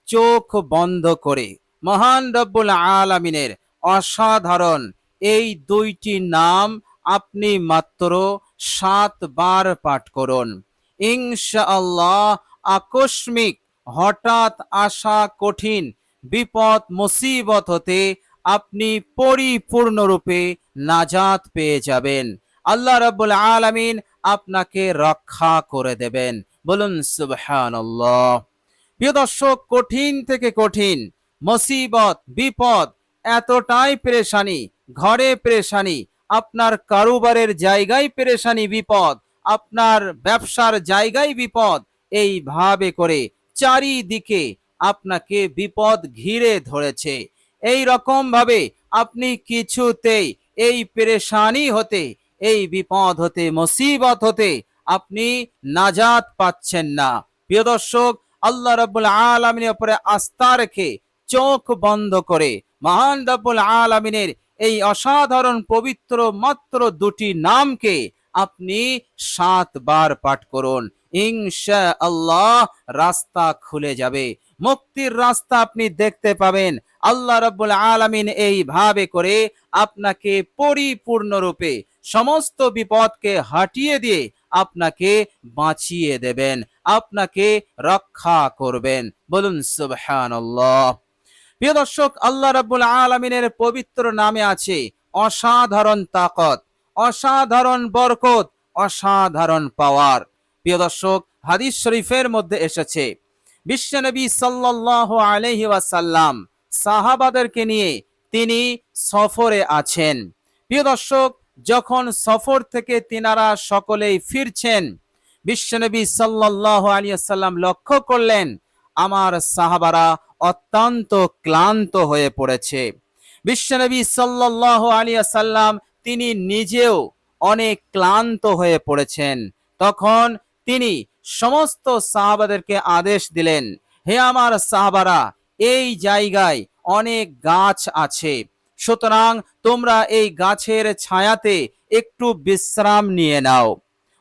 চোখ বন্ধ করে মহান রব্বুল আলামিনের অসাধারণ এই দুইটি নাম আপনি মাত্র 7 বার পাঠ করুন। ইনশাআল্লাহ আকস্মিক হঠাৎ আসা কঠিন বিপদ মুসিবত হতে আপনি পরিপূর্ণরূপে নাজাত পেয়ে যাবেন। আল্লাহ রাব্বুল আলামিন আপনাকে রক্ষা করে দেবেন। বলুন সুবহানাল্লাহ। প্রিয় দর্শক, কঠিন থেকে কঠিন মুসিবত বিপদ, এতটাই পেরেশানি, ঘরে পেরেশানি, আপনার কারোবারের জায়গায় পেরেশানি বিপদ, আপনার ব্যবসার জায়গায় বিপদ, এইভাবে করে চারিদিকে আপনাকে বিপদ ঘিরে ধরেছে। এই রকম ভাবে আপনি কিছুতেই এই পেরেশানি হতে, এই বিপদ হতে, মুসিবত হতে আপনি নাজাত পাচ্ছেন না। প্রিয় দর্শক, আল্লাহ রাব্বুল আলামিনের উপরে আস্থা রেখে চোখ বন্ধ করে মহান রাব্বুল আলামিনের এই অসাধারণ পবিত্র মাত্র দুটি নামকে আপনি 7 বার পাঠ করুন। ইনশাআল্লাহ রাস্তা খুলে যাবে, মুক্তির রাস্তা আপনি দেখতে পাবেন। আল্লাহ রাব্বুল আলামিন এইভাবে করে আপনাকে পরিপূর্ণরূপে সমস্ত বিপদকে হটিয়ে দিয়ে আপনাকে বাঁচিয়ে দেবেন, আপনাকে রক্ষা করবেন। বলুন সুবহানাল্লাহ। প্রিয় দর্শক, আল্লাহ রাব্বুল আলামিনের পবিত্র নামে আছে অসাধারণ তাকত, অসাধারণ বরকত, অসাধারণ পাওয়ার। প্রিয় দর্শক, হাদিস শরীফের মধ্যে এসেছে বিশ্বনবী সাল্লাল্লাহু আলাইহি ওয়াসাল্লাম সাহাবাদেরকে নিয়ে তিনি সফরে আছেন। প্রিয় দর্শক, যখন সফর থেকে তিনারা সকলেই ফিরছেন, বিশ্বনবী সাল্লাল্লাহু আলাইহি ওয়াসাল্লাম লক্ষ্য করলেন আমার সাহাবারা অত্যন্ত ক্লান্ত হয়ে পড়েছে। বিশ্বনবী সাল্লাল্লাহু আলাইহি ওয়াসাল্লাম তিনি নিজেও অনেক ক্লান্ত হয়ে পড়েছেন। তখন তিনি সমস্ত সাহাবাদেরকে আদেশ দিলেন, হে আমার সাহাবারা, এই জায়গায় অনেক গাছ আছে, সুতরাং তোমরা এই গাছের ছায়াতে একটু বিশ্রাম নিয়ে নাও।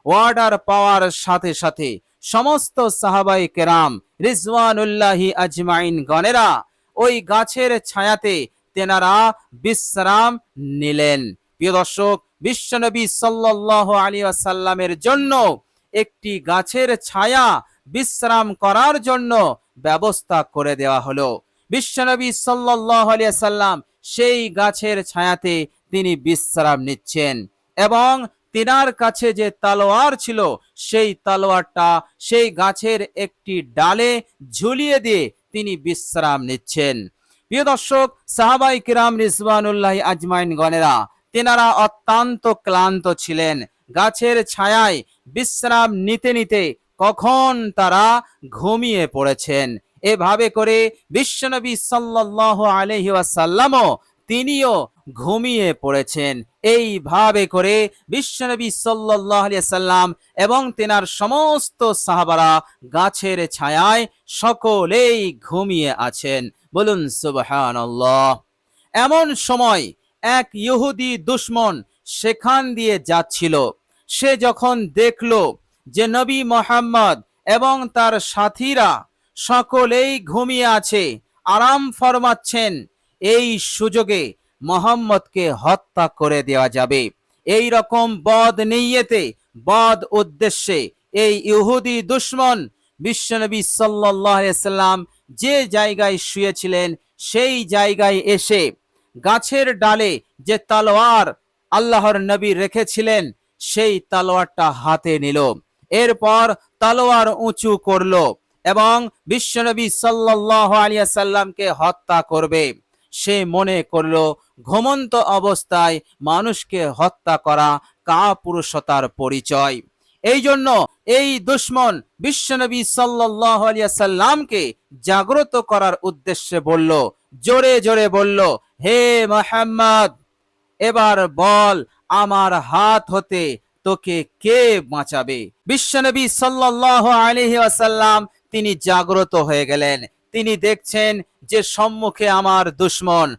অর্ডার পাওয়ার সাথে সাথে সমস্ত সাহাবায়ে কেরাম রিজওয়ানুল্লাহি আজমাইন গণেরা ওই গাছের ছায়াতে তেনারা বিশ্রাম নিলেন। প্রিয় দর্শক, বিশ্বনবী সাল্লাল্লাহু আলাইহি ওয়াসাল্লামের জন্য একটি গাছের ছায়া বিশ্রাম করার জন্য ব্যবস্থা করে দেওয়া হলো। বিশ্বনবী সাল্লাল্লাহু আলাইহি ওয়াসাল্লাম সেই গাছের ছায়াতে তিনি বিশ্রাম নিচ্ছেন এবং তিনার কাছে যে তলোয়ার ছিল সেই তলোয়ারটা সেই গাছের একটি ডালে ঝুলিয়ে দিয়ে তিনি বিশ্রাম নিচ্ছেন। প্রিয় দর্শক, সাহাবায়ে কিরাম রিজওয়ানুল্লাহি আজমাইন গণেরা তিনারা অত্যন্ত ক্লান্ত ছিলেন। গাছের ছায়ায় বিশ্রাম নিতে নিতে কখন তারা ঘুমিয়ে পড়েছেন। এভাবে করে বিশ্বনবী সাল্লাল্লাহু আলাইহি ওয়াসাল্লামও তিনিও ঘুমিয়ে পড়েছেন। এইভাবে করে বিশ্বনবী সাল্লাল্লাহু আলাইহি ওয়াসাল্লাম এবং তেনার সমস্ত সাহাবারা গাছের ছায়ায় সকলেই ঘুমিয়ে আছেন। বলুন সুবহানাল্লাহ। এমন সময় এক ইহুদি দুশমন সেখান দিয়ে যাচ্ছিল। সে যখন দেখলো যে নবী মুহাম্মদ এবং তার সাথীরা সকলেই ঘুমিয়ে আছে, আরাম ফরমাচ্ছেন, এই সুযোগে মুহাম্মদকে হত্যা করে দেওয়া যাবে, এই রকম বদ নিয়তে বদ উদ্দেশ্যে এই ইহুদি দুশমন বিশ্বনবী সাল্লাল্লাহু আলাইহি ওয়াসাল্লাম যে জায়গায় শুয়েছিলেন সেই জায়গায় এসে গাছের ডালে যে তলোয়ার আল্লাহর নবী রেখেছিলেন সেই তলোয়ারটা হাতে নিল। এরপর তলোয়ার উঁচু করলো এবং বিশ্বনবী সাল্লাল্লাহু আলাইহি ওয়াসাল্লামকে হত্যা করবে। সে মনে করলো ঘুমন্ত অবস্থায় মানুষকে হত্যা করা কাপুরুষতার পরিচয়। এই জন্য এই দুশমন বিশ্বনবী সাল্লাল্লাহু আলাইহি ওয়াসাল্লামকে জাগ্রত করার উদ্দেশ্যে বলল, জোরে জোরে বলল, হে মুহাম্মদ, এবার বল আমার হাত হতে তোকে কে বাঁচাবে। বিশ্বনবী সাল্লাল্লাহু আলাইহি ওয়াসাল্লাম তিনি জাগ্রত হয়ে গেলেন। তিনি দেখছেন যে সম্মুখে আমার দুশমন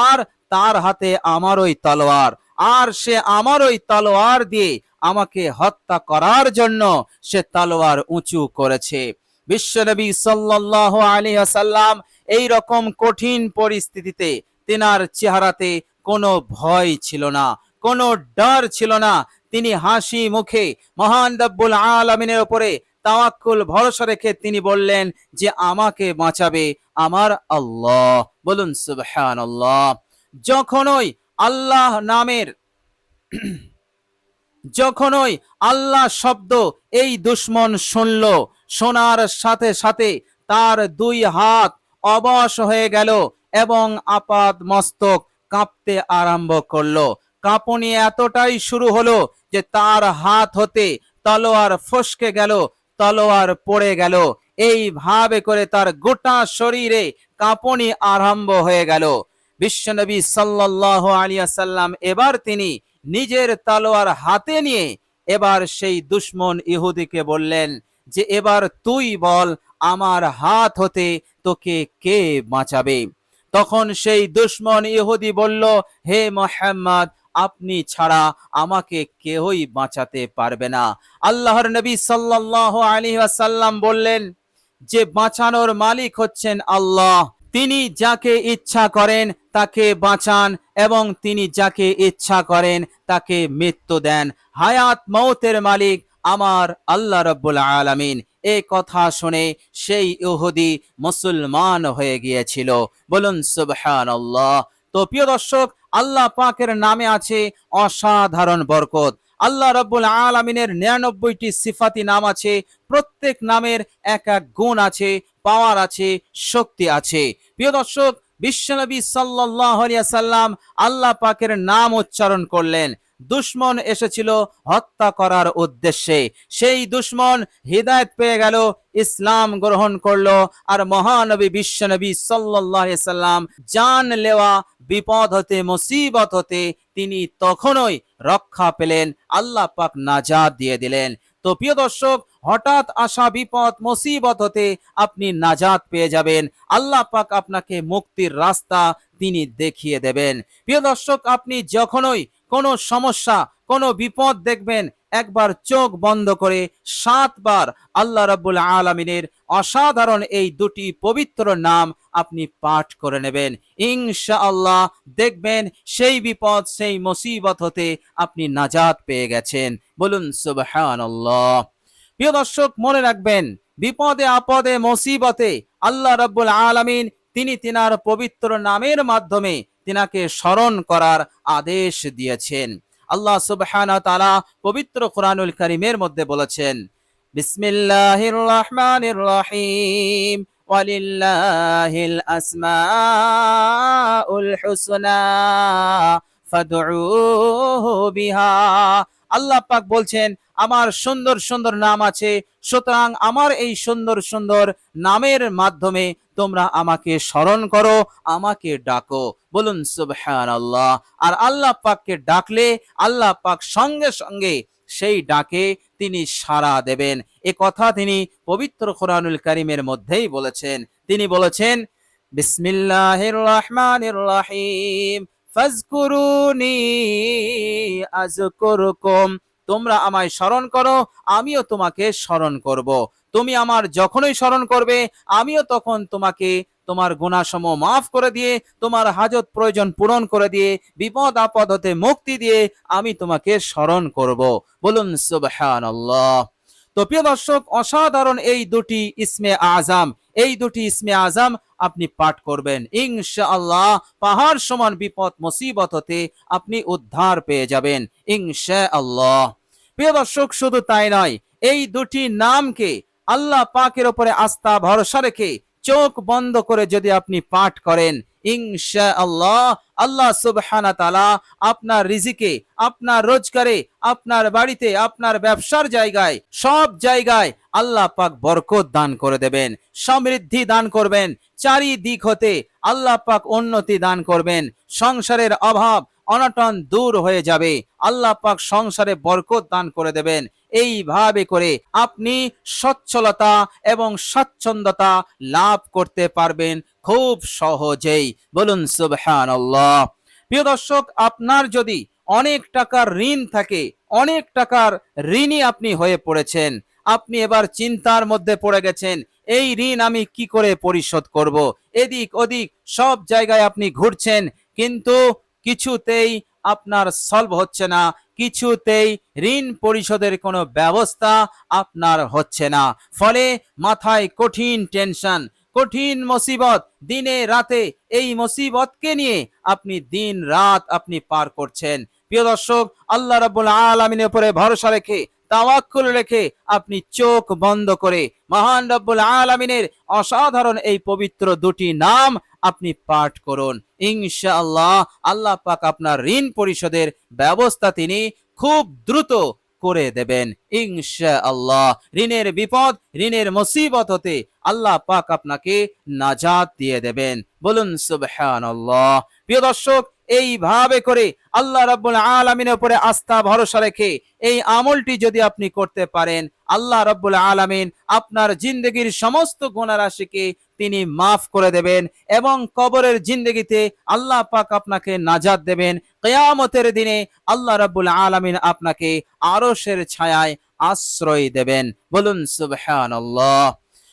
আর তার হাতে আমার ওই তলোয়ার, আর সে আমার ওই তলোয়ার দিয়ে আমাকে হত্যা করার জন্য সে তলোয়ার উঁচু করেছে। বিশ্বনবী সাল্লাল্লাহু আলাইহি ওয়াসাল্লাম এই রকম কঠিন পরিস্থিতিতে তেনার চেহারাতে কোনো ভয় ছিল না, কোনো ডর ছিল না। তিনি হাসি মুখে মহান রব্বুল আলামিনের উপরে তাওয়াক্কুল ভরসা রেখে তিনি বললেন যে আমাকে বাঁচাবে আমার আল্লাহ। বলুন সুবহানাল্লাহ। যখনই আল্লাহ নামের যখনই আল্লাহ শব্দ এই দুশ্মন শুনল, শোনার সাথে সাথে তার দুই হাত অবশ হয়ে গেল এবং আপাদ মস্তক কাঁপতে আরম্ভ করলো। কাঁপুনি এতটাই শুরু হলো যে তার হাত হতে তলোয়ার ফসকে গেল, তলোয়ার পড়ে গেল। এইভাবে করে তার গোটা শরীরে কাঁপুনি আরম্ভ হয়ে গেল। বিশ্বনবী সাল্লাল্লাহু আলাইহি ওয়াসাল্লাম এবার তিনি নিজের তলোয়ার হাতে নিয়ে এবার সেই দুশ্মন ইহুদিকে বললেন যে এবার তুই বল আমার হাত হতে তোকে কে বাঁচাবে। তখন সেই দুশ্মন ইহুদি বলল, হে মুহাম্মদ, আপনি ছাড়া আমাকে কেউই বাঁচাতে পারবে না। আল্লাহর নবী সাল্লাল্লাহু আলাইহি ওয়াসাল্লাম বললেন যে বাঁচানোর মালিক হচ্ছেন আল্লাহ। তিনি যাকে ইচ্ছা করেন তাকে বাঁচান এবং তিনি যাকে ইচ্ছা করেন তাকে মৃত্যু দেন। হায়াত মৌতের মালিক আমার আল্লাহ রাব্বুল আলামিন। এই কথা শুনে সেই ইহুদি মুসলমান হয়ে গিয়েছিল। বলুন সুবহানাল্লাহ। তো প্রিয় দর্শক, আল্লাহ পাকের নামে আছে অসাধারণ বরকত। আল্লাহ রাব্বুল আলামিনের 99টি সিফাতি নাম আছে। প্রত্যেক নামের এক এক গুণ আছে, পাওয়ার আছে, শক্তি আছে। প্রিয় দর্শক, বিশ্বনবী সাল্লাল্লাহু আলাইহি ওয়াসাল্লাম আল্লাহ পাকের নাম উচ্চারণ করলেন। দুশ্মন এসেছিল হত্যা করার উদ্দেশ্যে। সেই দুশ্মন হিদায়াত পেয়ে গেল, ইসলাম গ্রহণ করলো। আর মহানবী বিশ্বনবী সাল্লাল্লাহু আলাইহি ওয়াসাল্লাম জানলেওয়া বিপদ হতে, মুসিবত হতে তিনি তখনই রক্ষা পেলেন। আল্লাহ পাক নাজাত দিয়ে দিলেন। তো প্রিয় দর্শক, হঠাৎ আসা বিপদ মুসিবত হতে আপনি নাজাত পেয়ে যাবেন। আল্লাহ পাক আপনাকে মুক্তির রাস্তা তিনি দেখিয়ে দেবেন। প্রিয় দর্শক, আপনি যখনই কোনো সমস্যা, কোনো বিপদ দেখবেন, একবার চোখ বন্ধ করে 7 বার আল্লাহ রাব্বুল আলামিনের অসাধারণ এই দুটি পবিত্র নাম আপনি পাঠ করে নেবেন। ইনশাআল্লাহ দেখবেন সেই বিপদ, সেই মুসিবত হতে আপনি নাজাত পেয়ে গেছেন। বলুন সুবহানাল্লাহ। প্রিয় দর্শক, মনে রাখবেন বিপদে আপদে মুসিবতে আল্লাহ রাব্বুল আলামিন তিনি তিনার পবিত্র নামের মাধ্যমে তিনাকে স্মরণ করার আদেশ দিয়েছেন। আল্লাহ সুবহানাহু ওয়া তাআলা পবিত্র কোরআনুল কারীমের মধ্যে বলেছেন, বিসমিল্লাহির রহমানির রহিম, ওয়ালিল্লাহিল আসমাউল হুসনা ফাদউহু বিহা। আল্লাহ পাক বলছেন আমার সুন্দর সুন্দর নাম আছে, সুতরাং আমার এই সুন্দর সুন্দর নামের মাধ্যমে তোমরা আমাকে স্মরণ করো, আমাকে ডাকো। বলুন সুবহানাল্লাহ। আর আল্লাহ পাককে ডাকলে আল্লাহ পাক সঙ্গে সঙ্গে সেই ডাকে তিনি সাড়া দেবেন। এ কথা তিনি পবিত্র কোরআনুল কারীমের মধ্যেই বলেছেন। তিনি বলেছেন, বিসমিল্লাহির রহমানির রহিম, ফাজকুরুনি আযকুরকুম। তোমরা আমায় স্মরণ করো, আমিও তোমাকে স্মরণ করব। তুমি আমার যখনই স্মরণ করবে, আমিও তখন তোমাকে তোমার গুনাহসমূহ মাফ করে দিয়ে, তোমার হাজত প্রয়োজন পূরণ করে দিয়ে, বিপদ আপদ হতে মুক্তি দিয়ে আমি তোমাকে স্মরণ করব। বলুন সুবহানাল্লাহ। তো প্রিয় দর্শক, অসাধারণ এই দুটি ইসমে আজম, এই দুটি ইসমে আজম আপনি পাঠ করবেন। ইনশাআল্লাহ পাহাড় সমান বিপদ মুসিবত হতে আপনি উদ্ধার পেয়ে যাবেন ইনশাআল্লাহ। প্রিয় দর্শক, শুধু তাই নয়, এই দুটি নামকে আল্লাহ পাকের উপরে আস্থা ভরসা রেখে চোখ বন্ধ করে যদি আপনি পাঠ করেন, ইনশাআল্লাহ আল্লাহ সুবহানাহু ওয়া তাআলা আপনার রিজিকে, আপনার রোজগারে, আপনার বাড়িতে, আপনার ব্যবসার জায়গায়, সব জায়গায় আল্লাহ পাক বরকত দান করে দেবেন, সমৃদ্ধি দান করবেন। চারিদিক হতে আল্লাহ পাক উন্নতি দান করবেন। সংসারের অভাব অনটন দূর হয়ে যাবে। আল্লাহ পাক সংসারে বরকত দান করে দেবেন। এইভাবে করে আপনি সচ্ছলতা এবং স্বাচ্ছন্দ্যতা লাভ করতে পারবেন খুব সহজেই। বলুন সুবহানাল্লাহ। প্রিয় দর্শক, আপনার যদি অনেক টাকার ঋণ থাকে, অনেক টাকার ঋণী আপনি হয়ে পড়েছেন, আপনি এবার চিন্তার মধ্যে পড়ে গেছেন, এই ঋণ আমি কি করে পরিশোধ করব। এদিক ওদিক সব জায়গায় আপনি ঘুরছেন, কিন্তু কিছুতেই আপনার সলভ হচ্ছে না, কিছুতেই ঋণ পরিশোধের কোনো ব্যবস্থা আপনার হচ্ছে না। ফলে মাথায় কঠিন টেনশন, কঠিন মুসিবত, দিনে রাতে এই মুসিবতকে নিয়ে আপনি দিন রাত আপনি পার করছেন। প্রিয় দর্শক, আল্লাহ রাব্বুল আলামিনের উপরে ভরসা রেখে, তাওয়াক্কুল রেখে আপনি চোখ বন্ধ করে মহান রব্বুল আলামিনের অসাধারণ এই পবিত্র দুটি নাম আপনি পাঠ করুন। ইনশাআল্লাহ আল্লাহ পাক আপনার ঋণ পরিশোধের ব্যবস্থা তিনি খুব দ্রুত করে দেবেন ইনশাআল্লাহ। ঋণের বিপদ, ঋণের মুসিবত হতে আল্লাহ পাক আপনাকে নাজাত দিয়ে দেবেন। বলুন সুবহানাল্লাহ। প্রিয় দর্শক, এইভাবে করে আল্লাহ রাব্বুল আলামিনের উপরে আস্থা ভরসা রেখে এই আমলটি যদি আপনি করতে পারেন, আল্লাহ রাব্বুল আলামিন আপনার জিন্দগির সমস্ত গুনাহ রাশিকে তিনি মাফ করে দেবেন এবং কবরের জিন্দগিতে আল্লাহ পাক আপনাকে নাজাত দেবেন। কিয়ামতের দিনে আল্লাহ রাব্বুল আলামিন আপনাকে আরশের ছায়ায় আশ্রয় দেবেন। বলুন সুবহানাল্লাহ।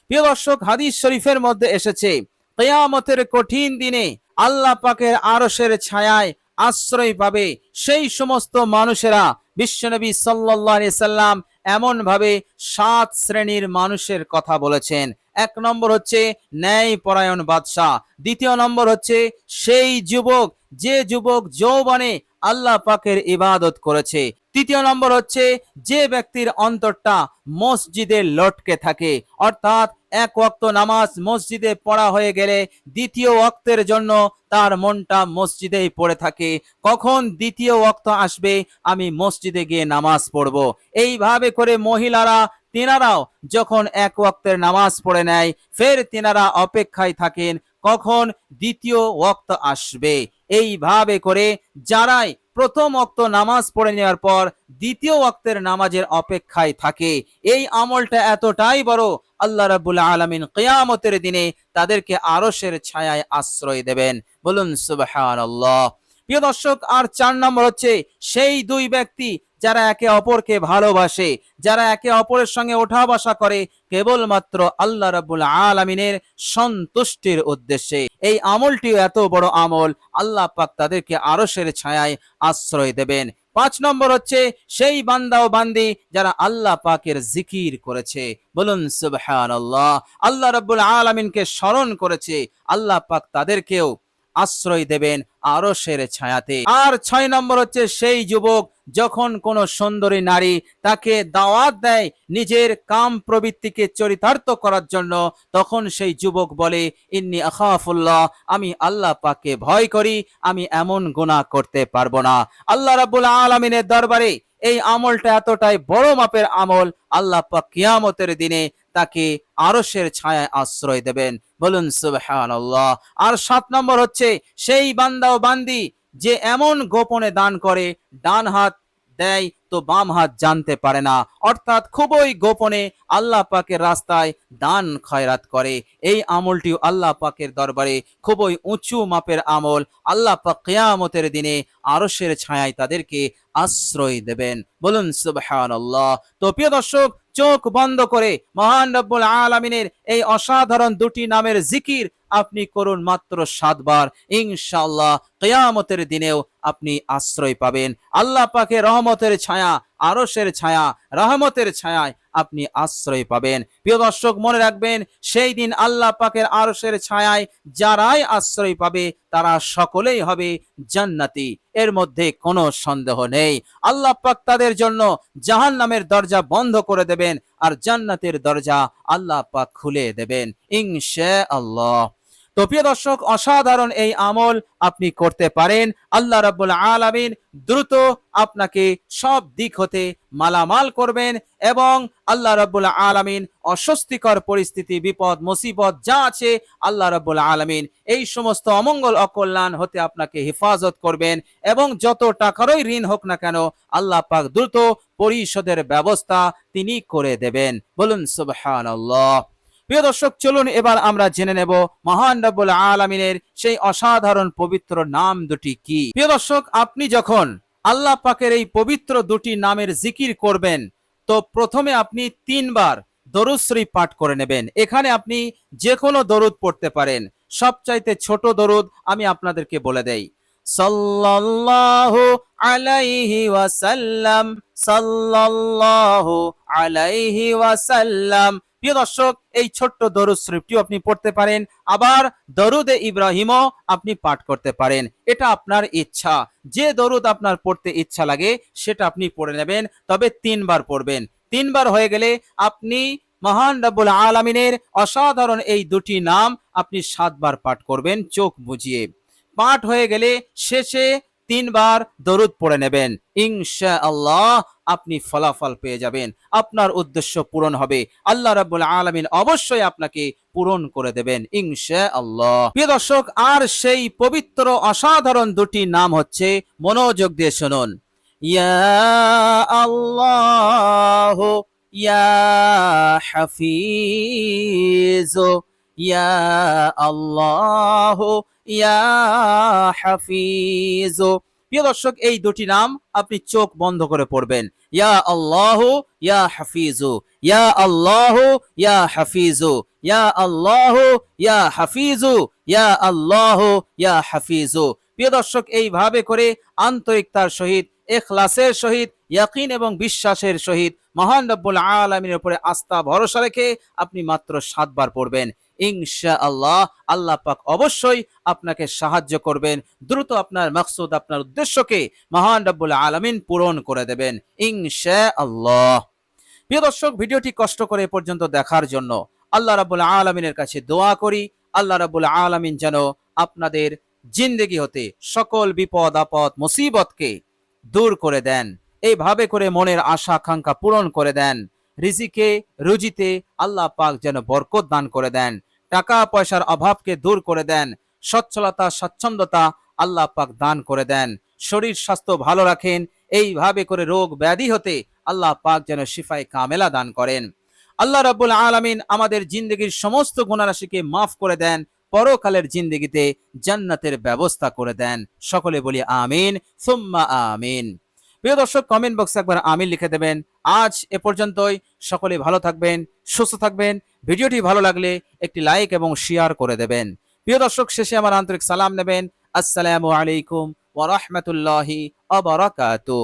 প্রিয় দর্শক, হাদিস শরীফের মধ্যে এসেছে, কিয়ামতের কঠিন দিনে আল্লাহ পাকের আরশের ছায়ায় আশ্রয় পাবে সেই সমস্ত মানুষেরা। বিশ্বনবী সাল্লাল্লাহু আলাইহি সাল্লাম এমন ভাবে 7 শ্রেণীর মানুষের কথা বলেছেন। এক নম্বর হচ্ছে ন্যায় পরায়ণ বাদশাহ, দ্বিতীয় নম্বর হচ্ছে সেই যুবক যে যুবক যৌবনে আল্লাহ পাকের ইবাদত করেছে, তৃতীয় নম্বর হচ্ছে যে ব্যক্তির অন্তরটা মসজিদে লটকে থাকে, অর্থাৎ এক ওয়াক্ত নামাজ মসজিদে পড়া হয়ে গেলে দ্বিতীয় ওয়াক্তের জন্য তার মনটা মসজিদেই পড়ে থাকে, কখন দ্বিতীয় ওয়াক্ত আসবে আমি মসজিদে গিয়ে নামাজ পড়ব। এইভাবে করে মহিলারা তিনারাও যখন এক ওয়াক্তের নামাজ পড়ে নেয়, ফের তিনারা অপেক্ষায় থাকেন কখন দ্বিতীয় ওয়াক্ত আসবে। এইভাবে করে যারাই প্রথম ওয়াক্ত নামাজ পড়ে নেওয়ার পর দ্বিতীয় ওয়াক্তের নামাজের অপেক্ষায় থাকে, এই আমলটা এতটাই বড়, আল্লাহ রাব্বুল আলামিন কিয়ামতের দিনে তাদেরকে আরশের ছায়ায় আশ্রয় দেবেন। বলুন সুবহানাল্লাহ। প্রিয় দর্শক, আর 4 নম্বর হচ্ছে সেই দুই ব্যক্তি যারা একে অপরকে ভালোবাসে, যারা একে অপরের সঙ্গে ওঠা বসা করে কেবলমাত্র আল্লাহ রাব্বুল আলামিনের সন্তুষ্টির উদ্দেশ্যে। এই আমলটিও এত বড় আমল, আল্লাহ পাক তাদেরকে আরশের ছায়ায় আশ্রয় দেবেন। 5 নম্বর হচ্ছে সেই বান্দা ও বান্দি যারা আল্লাহ পাকের জিকির করেছে। বলুন সুবহানাল্লাহ। আল্লাহ রাব্বুল আলামিনকে স্মরণ করেছে, আল্লাহ পাক তাদেরকেও আশ্রয় দেবেন আরশের ছায়াতে। আর 6 নম্বর হচ্ছে সেই যুবক যখন কোন সুন্দরী নারী তাকে দাওয়াত দেয় নিজের কাম প্রবৃত্তিকে চরিতার্থ করার জন্য, তখন সেই যুবক বলে ইন্নী আখাফুল্লাহ, আমি আল্লাহ পাককে ভয় করি, আমি এমন গুনাহ করতে পারবো না। আল্লাহ রাব্বুল আলামিনের দরবারে এই আমলটা এতটাই বড় মাপের আমল, আল্লাহ পাক কিয়ামতের দিনে তাকে আরশের ছায়ায় আশ্রয় দেবেন। বলুন সুবহানাল্লাহ। আর 7 নম্বর হচ্ছে সেই বান্দা ও বান্দি যে এমন গোপনে দান করে, ডান হাত দেয় তো বাম হাত জানতে পারে না, অর্থাৎ খুবই গোপনে আল্লাহ পাকের রাস্তায় দান খয়রাত করে। এই আমলটিও আল্লাহ পাকের দরবারে খুবই উঁচু মাপের আমল, আল্লাহ পাক কিয়ামতের দিনে আরশের ছায়ায় তাদেরকে আশ্রয় দেবেন। বলুন সুবহানাল্লাহ। তো প্রিয় দর্শক, চোখ বন্ধ করে মহান রব্বুল আলামিনের এই অসাধারণ দুটি নামের জিকির আপনি করুন মাত্র 7 বার, ইনশাআল্লাহ কিয়ামতের দিনেও আপনি আশ্রয় পাবেন। আল্লাহ পাকের রহমতের ছায়া, আরশের ছায়া, রহমতের ছায়ায় আপনি আশ্রয় পাবেন। প্রিয় দর্শক, মনে রাখবেন সেই দিন আল্লাহ পাকের আরশের ছায়ায় যারাই আশ্রয় পাবে তারা সকলেই হবে জান্নাতি, এর মধ্যে কোনো সন্দেহ নেই। আল্লাহ পাক তাদের জন্য জাহান্নামের দরজা বন্ধ করে দেবেন আর জান্নাতের দরজা আল্লাহ পাক খুলে দেবেন ইনশাআল্লাহ। তো প্রিয় দর্শক, অসাধারণ এই আমল আপনি করতে পারেন। আল্লাহ রাব্বুল আলামিন দ্রুত আপনাকে সব দিক হতে মালামাল করবেন এবং আল্লাহ রাব্বুল আলামিন অস্বস্তিকর পরিস্থিতি, বিপদ, মুসিবত যা আছে আল্লাহ রাব্বুল আলামিন এই সমস্ত অমঙ্গল অকল্যাণ হতে আপনাকে হেফাজত করবেন এবং যত টাকারই ঋণ হোক না কেন আল্লাহ পাক দ্রুত পরিশোধের ব্যবস্থা তিনি করে দেবেন। বলুন সুবহানাল্লাহ। প্রিয় দর্শক, চলুন এবার আমরা জেনে নেব মহান রব্বুল আলামিনের সেই অসাধারণ পবিত্র নাম দুটি কি। প্রিয় দর্শক, আপনি যখন আল্লাহ পাকের এই পবিত্র দুটি নামের জিকির করবেন তো প্রথমে আপনি 3 বার দরুদ শরীফ পাঠ করে নেবেন। এখানে আপনি যে কোনো দরুদ পড়তে পারেন। সবচাইতে ছোট দরুদ আমি আপনাদেরকে বলে দেই, সাল্লাল্লাহু আলাইহি ওয়াসাল্লাম, সাল্লাল্লাহু আলাইহি ওয়াসাল্লাম। প্রিয় দর্শক, এই ছোট্ট দরুদ শরীফটিও আপনি পড়তে পারেন। আবার দরুদে ইব্রাহিমও আপনি পাঠ করতে পারেন। এটা আপনার ইচ্ছা, যে দরুদ আপনার পড়তে ইচ্ছা লাগে সেটা আপনি পড়ে নেবেন, তবে 3 বার পড়বেন। 3 বার হয়ে গেলে আপনি মহান রব্বুল আলামিনের অসাধারণ এই দুটি নাম আপনি 7 বার পাঠ করবেন চোখ বুজিয়ে। পাঠ হয়ে গেলে শেষে 3 বার দরুদ পড়ে নেবেন। ইনশাআল্লাহ আপনি ফলাফল পেয়ে যাবেন, আপনার উদ্দেশ্য পূরণ হবে। আল্লাহ রাব্বুল আলামিন অবশ্যই আপনাকে পূরণ করে দেবেন ইনশাআল্লাহ। প্রিয় দর্শক, আর সেই পবিত্র অসাধারণ দুটি নাম হচ্ছে, মনোযোগ দিয়ে শুনুন, ইয়া আল্লাহ, ইয়া হাফিজ, ইয়া আল্লাহ, ইয়া হাফিজ। প্রিয় দর্শক, এই দুটি নাম আপনি চোখ বন্ধ করে পড়বেন। ইয়া আল্লাহ, ইয়া হাফিজু, ইয়া আল্লাহ, ইয়া হাফিজু, ইয়া আল্লাহ, ইয়া হাফিজু, ইয়া আল্লাহ, ইয়া হাফিজু। প্রিয় দর্শক, এইভাবে করে আন্তরিকতার সহিত, ইখলাসের সহিত, ইয়াকিন এবং বিশ্বাসের সহিত মহান রব্বুল আলামিনের উপরে আস্থা ভরসা রেখে আপনি মাত্র 7 বার পড়বেন। ইনশাআল্লাহ আল্লাহ পাক অবশ্যই আপনাকে সাহায্য করবেন। দ্রুত আপনার মাকসুদ, আপনার উদ্দেশ্যকে মহান রব্বুল আলামিন পূরণ করে দেবেন ইনশাআল্লাহ। প্রিয় দর্শক, ভিডিওটি কষ্ট করে এ পর্যন্ত দেখার জন্য আল্লাহ রাব্বুল আলামিনের কাছে দোয়া করি, আল্লাহ রাব্বুল আলামিন যেন আপনাদের জিন্দেগি হতে সকল বিপদ আপদ মুসিবতকে দূর করে দেন। এইভাবে করে মনের আশা আকাঙ্ক্ষা পূরণ করে দেন। রিজিকে রুজিতে আল্লাহ পাক যেন বরকত দান করে দেন। টাকা পয়সার অভাবকে দূর করে দেন। সচ্ছলতা স্বচ্ছন্দতা আল্লাহ পাক দান করে দেন। শরীর স্বাস্থ্য ভালো রাখেন। এইভাবে করে রোগ ব্যাধি হতে আল্লাহ পাক যেন শিফায়ে কামেলা দান করেন। আল্লাহ রাব্বুল আলামিন আমাদের জিন্দেগির সমস্ত গুনাহরাশিকে মাফ করে দেন। পরকালের জিন্দেগিতে জান্নাতের ব্যবস্থা করে দেন। সকলে বলি আমিন সুম্মা আমিন। প্রিয় দর্শক, কমেন্ট বক্সে একবার আমিন লিখে দেবেন। আজ এ পর্যন্তই। সকলে ভালো থাকবেন, সুস্থ থাকবেন। ভিডিওটি ভালো লাগলে একটি লাইক এবং শেয়ার করে দেবেন। প্রিয় দর্শক, শেষে আমার আন্তরিক সালাম নেবেন। আসসালামু আলাইকুম ওয়া রাহমাতুল্লাহি ওয়া বারাকাতুহু।